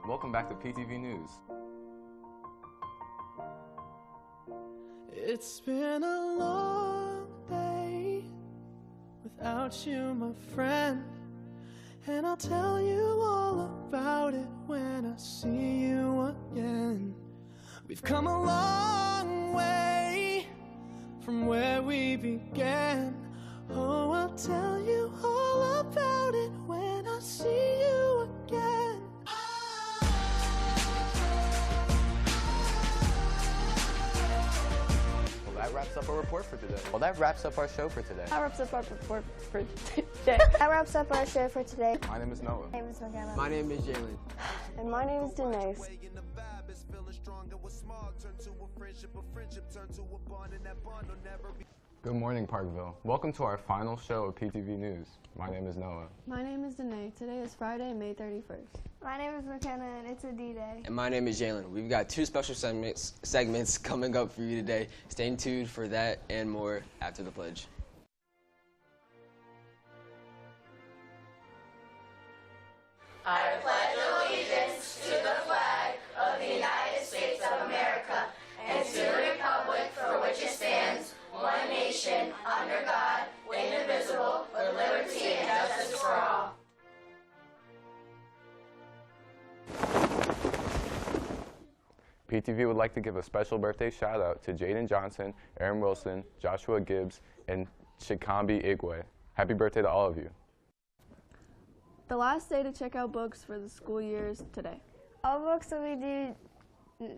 Welcome back to PTV News. It's been a long day without you, my friend, and I'll tell you all about it when I see you again. We've come a long way from where we began. Oh, I'll tell you all about it when I see you again. Well, that wraps up our report for today. Well, that wraps up our show for today. That wraps up our report for today. That wraps up our show for today. My name is Noah. My name is McKenna. My name is JAYLIN. And my name is DYNAE. Good morning, Parkville. Welcome to our final show of PTV News. My name is Noah. My name is DYNAE. Today is Friday, May 31st. My name is McKenna, and it's a D-Day. And my name is JAYLIN. We've got two special segments coming up for you today. Stay tuned for that and more after the pledge. I pledge allegiance to the flag of the United States of America and to the republic for which it stands, one nation, under God, indivisible, with liberty and justice for all. PTV would like to give a special birthday shout out to Jaden Johnson, Aaron Wilson, Joshua Gibbs, and Shikambi Igwe. Happy birthday to all of you. The last day to check out books for the school year is today. All books will be due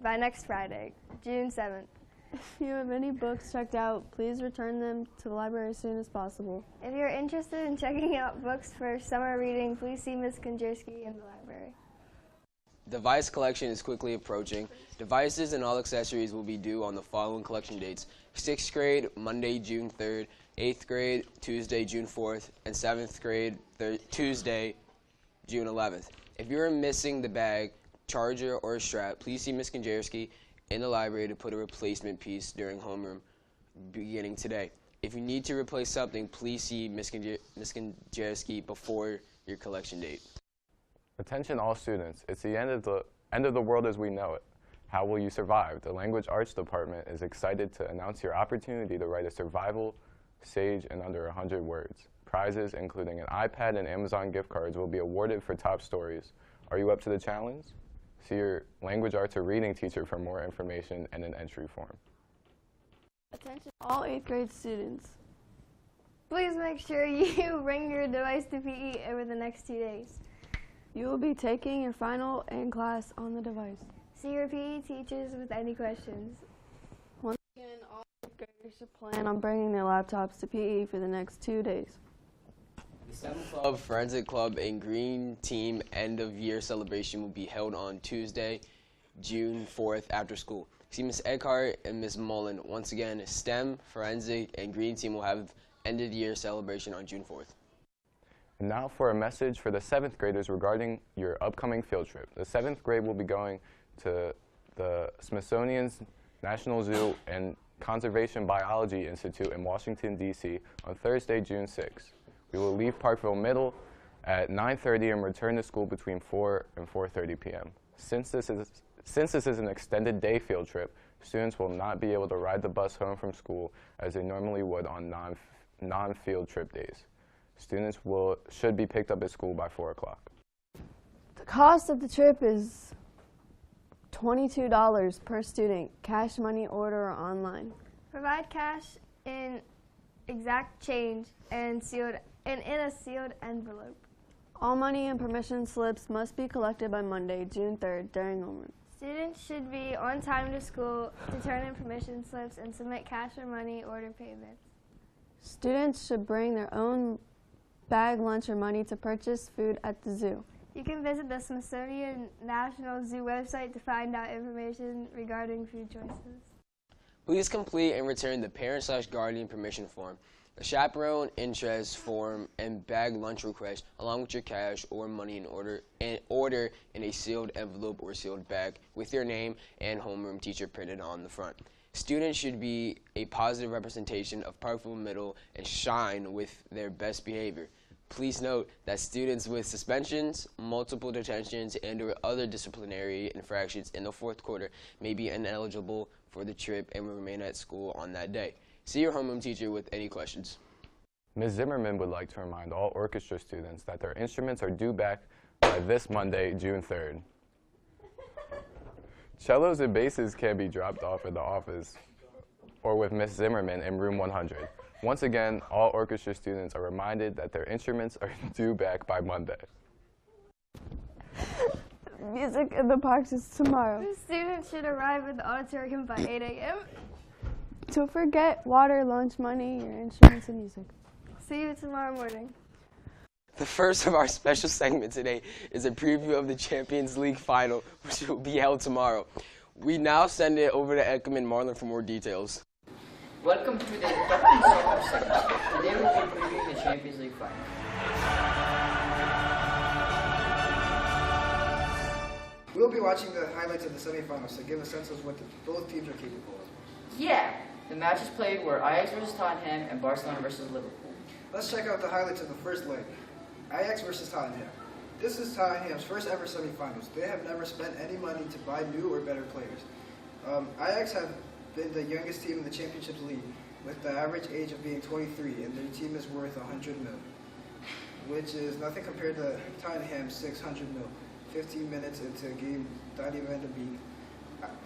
by next Friday, June 7th. If you have any books checked out, please return them to the library as soon as possible. If you're interested in checking out books for summer reading, please see Ms. Konjerski in the library. Device collection is quickly approaching. Devices and all accessories will be due on the following collection dates: 6th grade, Monday, June 3rd, 8th grade, Tuesday, June 4th, and 7th grade, Tuesday, June 11th. If you're missing the bag, charger, or a strap, please see Ms. Konjerski in the library to put a replacement piece during homeroom beginning today. If you need to replace something, please see Ms. Konjerski before your collection date. Attention all students, it's the end of the world as we know it. How will you survive? The Language Arts Department is excited to announce your opportunity to write a survival sage in under 100 words. Prizes, including an iPad and Amazon gift cards, will be awarded for top stories. Are you up to the challenge? See your language arts or reading teacher for more information and an entry form. Attention all 8th grade students. Please make sure you bring your device to PE over the next 2 days. You will be taking your final and class on the device. See your PE teachers with any questions. Once again, all 8th graders should plan on bringing their laptops to PE for the next 2 days. The STEM Club, Forensic Club, and Green Team end-of-year celebration will be held on Tuesday, June 4th after school. See Ms. Eckhart and Ms. Mullen. Once again, STEM, Forensic, and Green Team will have end-of-year celebration on June 4th. And now for a message for the 7th graders regarding your upcoming field trip. The 7th grade will be going to the Smithsonian's National Zoo and Conservation Biology Institute in Washington, D.C. on Thursday, June 6th. We will leave Parkville Middle at 9:30 and return to school between 4 and 4:30 p.m. Since this is an extended day field trip, students will not be able to ride the bus home from school as they normally would on non-field trip days. Students should be picked up at school by 4 o'clock. The cost of the trip is $22 per student, cash, money order, or online. Provide cash in exact change and in a sealed envelope. All money and permission slips must be collected by Monday, June 3rd, during homeroom. Students should be on time to school to turn in permission slips and submit cash or money order payments. Students should bring their own bag, lunch, or money to purchase food at the zoo. You can visit the Smithsonian National Zoo website to find out information regarding food choices. Please complete and return the parent/guardian permission form, the chaperone interest form, and bag lunch request, along with your cash or money in order in a sealed envelope or sealed bag with your name and homeroom teacher printed on the front. Students should be a positive representation of Parkville Middle and shine with their best behavior. Please note that students with suspensions, multiple detentions, and/or other disciplinary infractions in the fourth quarter may be ineligible for the trip and will remain at school on that day. See your homeroom teacher with any questions. Ms. Zimmerman would like to remind all orchestra students that their instruments are due back by this Monday, June 3rd. Cellos and basses can be dropped off at the office or with Ms. Zimmerman in room 100. Once again, all orchestra students are reminded that their instruments are due back by Monday. Music in the parks is tomorrow. The students should arrive at the auditorium by 8 a.m. Don't forget water, lunch money, your instruments, and music. See you tomorrow morning. The first of our special segment today is a preview of the Champions League final, which will be held tomorrow. We now send it over to Ekim and Marlon for more details. Welcome to the Parkville Soccer segment. Today we'll be previewing the Champions League final. We'll be watching the highlights of the semifinals to give a sense of what both teams are capable of. Yeah! The matches played were Ajax versus Tottenham and Barcelona versus Liverpool. Let's check out the highlights of the first leg. Ajax versus Tottenham. This is Tottenham's first ever semifinals. They have never spent any money to buy new or better players. Ajax have been the youngest team in the Championships League, with the average age of being 23, and their team is worth 100 million, which is nothing compared to Tottenham's 600 million. 15 minutes into a game, Donny van de Beek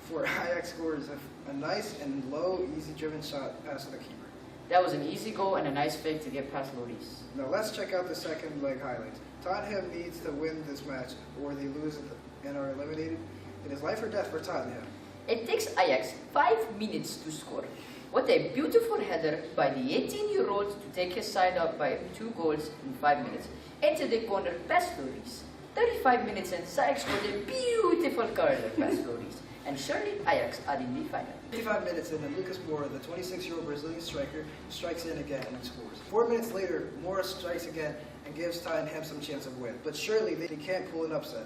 for Ajax scores a nice and low, easy-driven shot past the keeper. That was an easy goal and a nice fake to get past Lloris. Now let's check out the second leg highlights. Tottenham needs to win this match or they lose and are eliminated. It is life or death for Tottenham. It takes Ajax 5 minutes to score. What a beautiful header by the 18-year-old to take his side up by 2 goals in 5 minutes. Into the corner past Lloris. 35 minutes in, Ajax scored a beautiful corner past Lloris. And surely Ajax are in the final. 55 minutes in, and Lucas Moura, the 26-year-old Brazilian striker, strikes in again and scores. 4 minutes later, Moura strikes again and gives Tottenham some chance of win. But surely they can't pull an upset.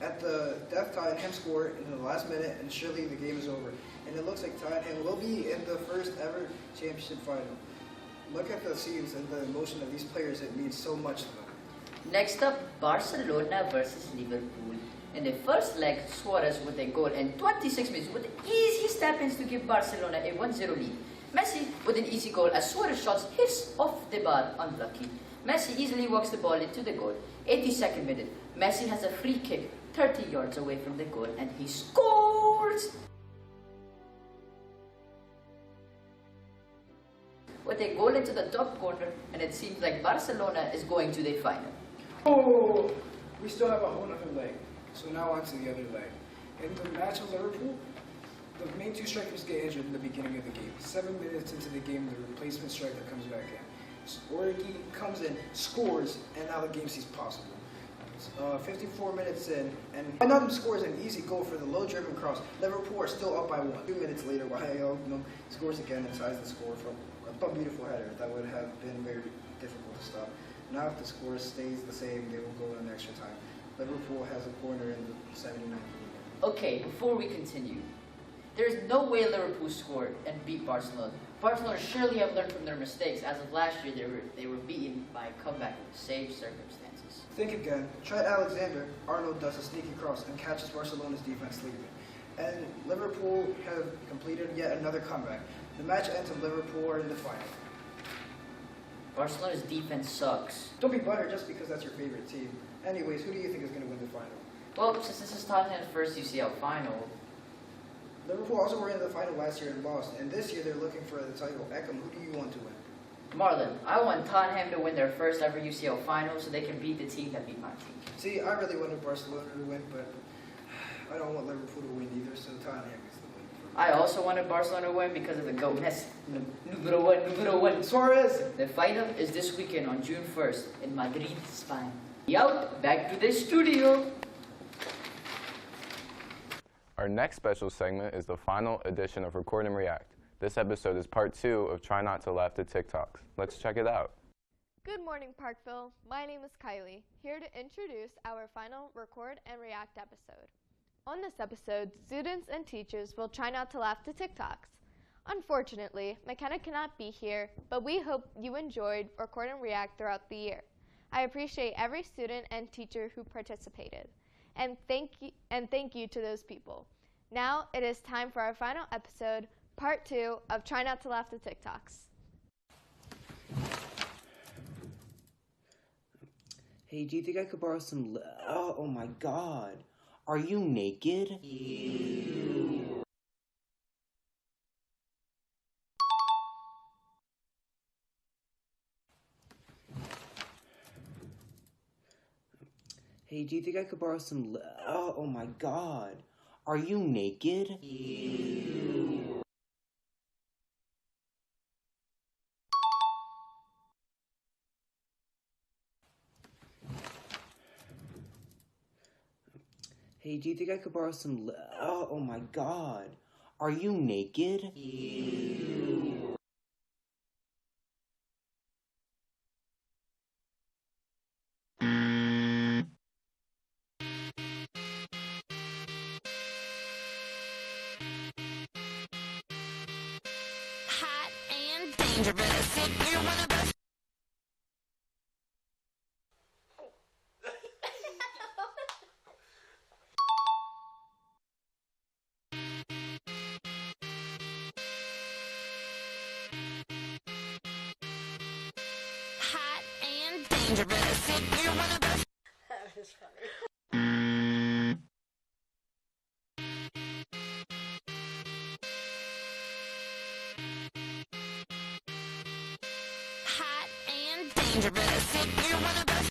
At the death, Tottenham score in the last minute, and surely the game is over. And it looks like Tottenham will be in the first ever championship final. Look at the scenes and the emotion of these players. It means so much to them. Next up, Barcelona versus Liverpool. In the first leg, Suarez with a goal in 26 minutes with easy step-ins to give Barcelona a 1-0 lead. Messi with an easy goal as Suarez shots hits off the bar, unlucky. Messi easily walks the ball into the goal. 82nd minute, Messi has a free kick 30 yards away from the goal and he scores! With a goal into the top corner, and it seems like Barcelona is going to the final. Oh, we still have a whole other leg. So now on to the other leg. In the match with Liverpool, the main 2 strikers get injured in the beginning of the game. 7 minutes into the game, the replacement striker comes back in. Origi comes in, scores, and now the game seems possible. 54 minutes in, and one of them scores an easy goal for the low-driven cross. Liverpool are still up by 1. 2 minutes later, JAYLIN scores again and ties the score from a beautiful header that would have been very difficult to stop. Now if the score stays the same, they will go in extra time. Liverpool has a corner in the 79th minute. Okay, before we continue, there's no way Liverpool scored and beat Barcelona. Barcelona surely have learned from their mistakes. As of last year, they were beaten by a comeback with safe circumstances. Think again. Trent Alexander-Arnold does a sneaky cross and catches Barcelona's defense leaving. And Liverpool have completed yet another comeback. The match ends and Liverpool are in the final. Barcelona's defense sucks. Don't be buttered just because that's your favorite team. Anyways, who do you think is going to win the final? Well, since this is Tottenham's first UCL final, Liverpool also were in the final last year and lost, and this year they're looking for the title. Ekim, who do you want to win? Marlon, I want Tottenham to win their first ever UCL final so they can beat the team that beat my team. See, I really wanted Barcelona to win, but I don't want Liverpool to win either, so Tottenham is the win. I also wanted Barcelona to win because of the Gomez. Numero one. Suarez! The final is this weekend on June 1st in Madrid, Spain. Out, back to the studio. Our next special segment is the final edition of Record and React. This episode is part 2 of Try Not to Laugh at TikToks. Let's check it out. Good morning, Parkville. My name is Kylie, here to introduce our final Record and React episode. On this episode, students and teachers will try not to laugh to TikToks. Unfortunately, McKenna cannot be here, but we hope you enjoyed Record and React throughout the year. I appreciate every student and teacher who participated. And thank you to those people. Now it is time for our final episode, part 2 of Try Not to Laugh at TikToks. Hey, do you think I could borrow some oh my god. Are you naked? Ew. Hey, do you think I could borrow some oh my god. Are you naked? Ew. Hey, do you think I could borrow some oh my god. Are you naked? Ew. Hot and dangerous. If you're one of us. Hot and dangerous. If you're one of us. That was funny. Hot and dangerous. If you're one of us.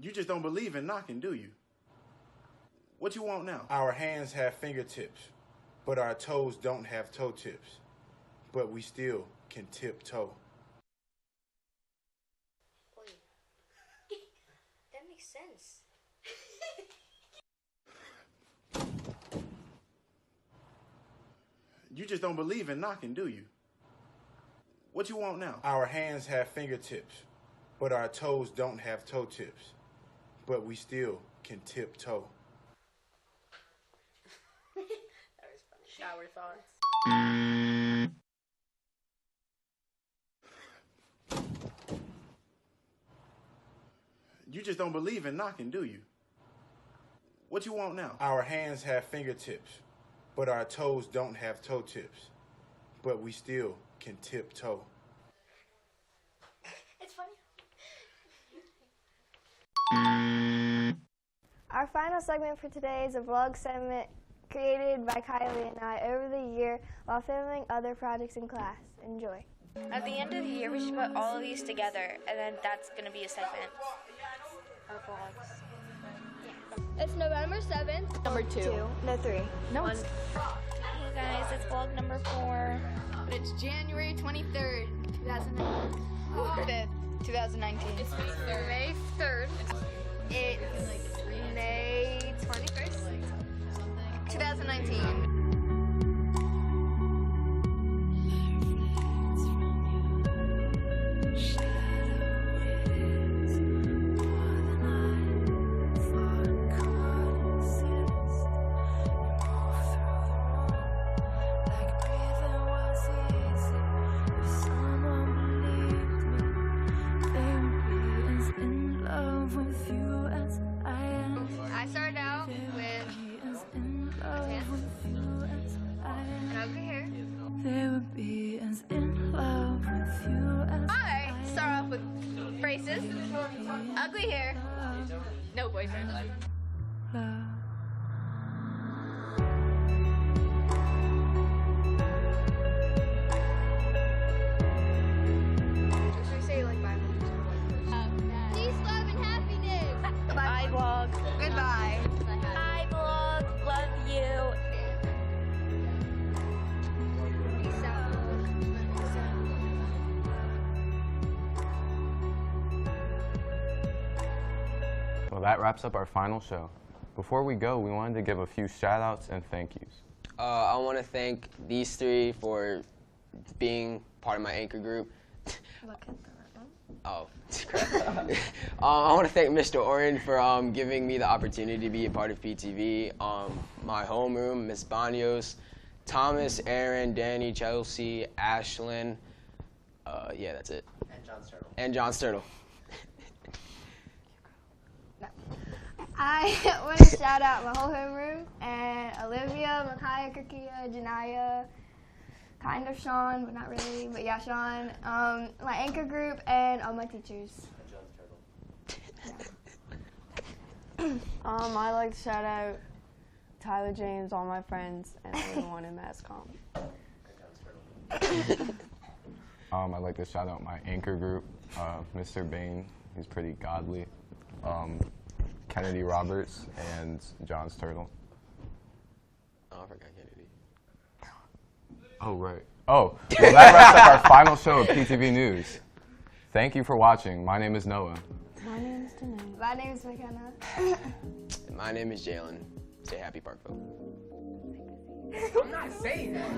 You just don't believe in knocking, do you? What you want now? Our hands have fingertips, but our toes don't have toe tips. But we still can tiptoe. Wait. That makes sense. You just don't believe in knocking, do you? What you want now? Our hands have fingertips, but our toes don't have toe tips. But we still can tiptoe. That was funny. Shower thoughts. You just don't believe in knocking, do you? What you want now? Our hands have fingertips, but our toes don't have toe tips. But we still can tiptoe. It's funny. Our final segment for today is a vlog segment created by Kylie and I over the year while filming other projects in class. Enjoy. At the end of the year, we should put all of these together, and then that's going to be a segment. Our vlogs. It's November 7th. Number 2. No, 3. No, Hey guys, it's vlog number 4. it's January 23rd, 2019. 5th, 2019. It's May 3rd. It's May 21st, 2019. I started out with a tan and ugly hair. I start off with braces, ugly hair, no boyfriend. Should we say like bye? Peace, love, and happiness. Bye vlog. Goodbye. Bye vlog. Love you. Peace out. Well, that wraps up our final show. Before we go, we wanted to give a few shout-outs and thank yous. I want to thank these 3 for being part of my anchor group. Look at that. Oh, crap. I want to thank Mr. Oren for giving me the opportunity to be a part of PTV. My homeroom, Miss Banios, Thomas, Aaron, Danny, Chelsea, Ashlyn. Yeah, that's it. And John Sturtle. I want to shout out my whole homeroom and Olivia, Micaiah, Kirkia, Janaya, kind of Sean, but not really, but yeah, Sean, my anchor group, and all my teachers. I like to shout out Tyler James, all my friends, and everyone in MassCom. I'd like to shout out my anchor group, Mr. Bain, he's pretty godly, Kennedy Roberts, and John Sturtle. Oh, I forgot Kennedy. Oh, right. Oh, well, that wraps up our final show of PTV News. Thank you for watching. My name is Noah. My name is DYNAE. My name is McKenna. My name is Jaylin. Stay happy, Parkville. I'm not saying that.